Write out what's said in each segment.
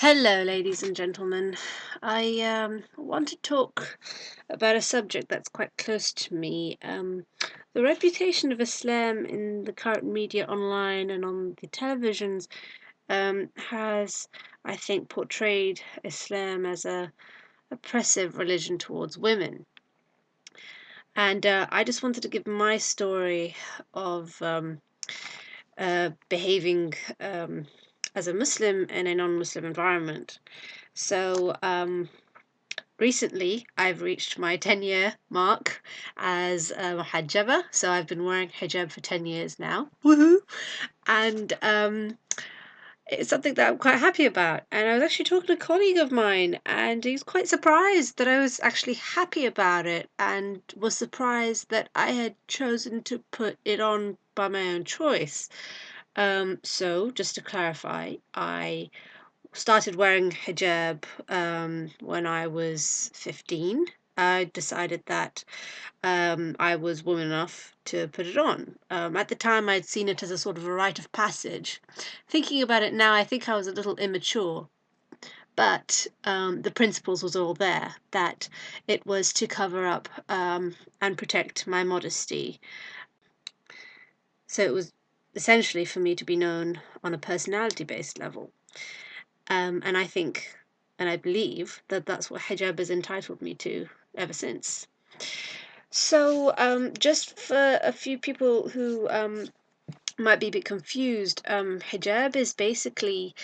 Hello, ladies and gentlemen. I want to talk about a subject that's quite close to me. The reputation of Islam in the current media online and on the televisions has, I think, portrayed Islam as a oppressive religion towards women. And I just wanted to give my story of behaving as a Muslim in a non-Muslim environment. So, recently, I've reached my 10-year mark as a hijaba, so I've been wearing hijab for 10 years now. Woohoo! And it's something that I'm quite happy about. And I was actually talking to a colleague of mine, and he was quite surprised that I was actually happy about it, and was surprised that I had chosen to put it on by my own choice. So, just to clarify, I started wearing hijab when I was 15. I decided that I was woman enough to put it on. At the time, I'd seen it as a sort of a rite of passage. Thinking about it now, I think I was a little immature, but the principles was all there, that it was to cover up and protect my modesty. So it was essentially for me to be known on a personality-based level. And I think, and I believe that that's what hijab has entitled me to ever since. So, just for a few people who might be a bit confused, hijab is basically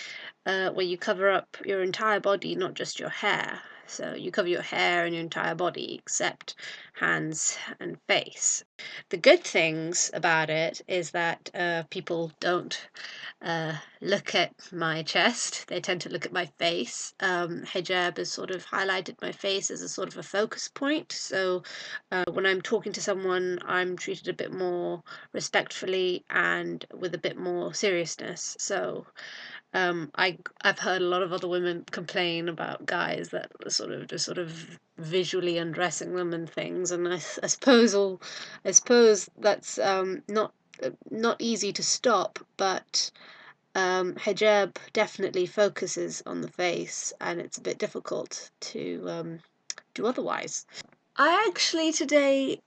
where you cover up your entire body, not just your hair. So you cover your hair and your entire body except hands and face. The good things about it is that people don't look at my chest. They tend to look at my face. Hijab has sort of highlighted my face as a sort of a focus point. So when I'm talking to someone, I'm treated a bit more respectfully and with a bit more seriousness. So I've heard a lot of other women complain about guys that are sort of visually undressing them and things, and I suppose that's not easy to stop, but hijab definitely focuses on the face, and it's a bit difficult to do otherwise. I actually today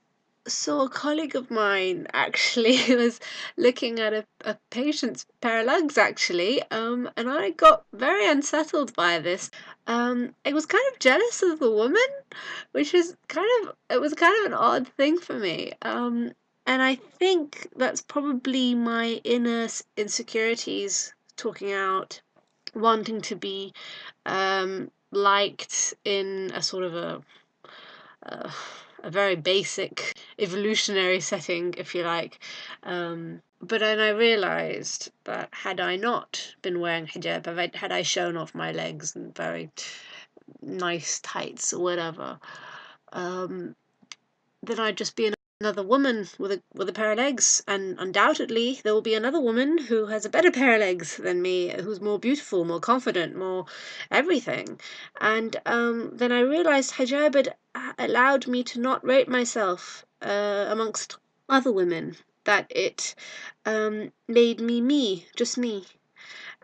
saw a colleague of mine actually was looking at a patient's pair of legs actually, and I got very unsettled by this. I was kind of jealous of the woman, which is it was kind of an odd thing for me. And I think that's probably my inner insecurities talking out, wanting to be liked in a sort of uh, a very basic evolutionary setting, if you like. But then I realised that had I not been wearing hijab, had I shown off my legs and very nice tights or whatever, then I'd just be another woman with a pair of legs, and undoubtedly there will be another woman who has a better pair of legs than me, who's more beautiful, more confident, more everything. And then I realized hijab had allowed me to not rate myself amongst other women. That it made me, just me.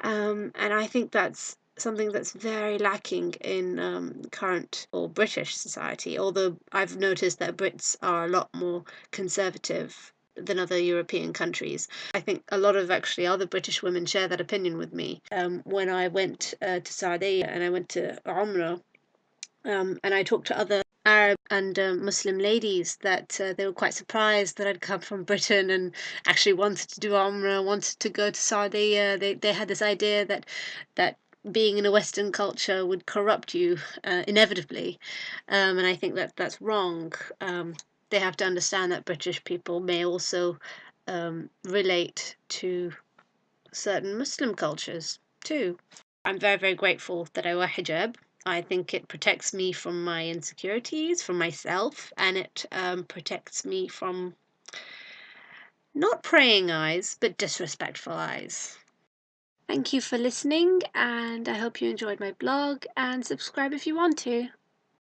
And I think that's something that's very lacking in current or British society, although I've noticed that Brits are a lot more conservative than other European countries. I think a lot of actually other British women share that opinion with me. When I went to Saudi and I went to Umrah, and I talked to other Arab and Muslim ladies, that they were quite surprised that I'd come from Britain and actually wanted to do Umrah, wanted to go to Saudi. They had this idea that being in a Western culture would corrupt you inevitably, and I think that that's wrong. They have to understand that British people may also relate to certain Muslim cultures too. I'm very, very grateful that I wear hijab. I think it protects me from my insecurities, from myself, and it protects me from not praying eyes, but disrespectful eyes. Thank you for listening, and I hope you enjoyed my blog, and subscribe if you want to.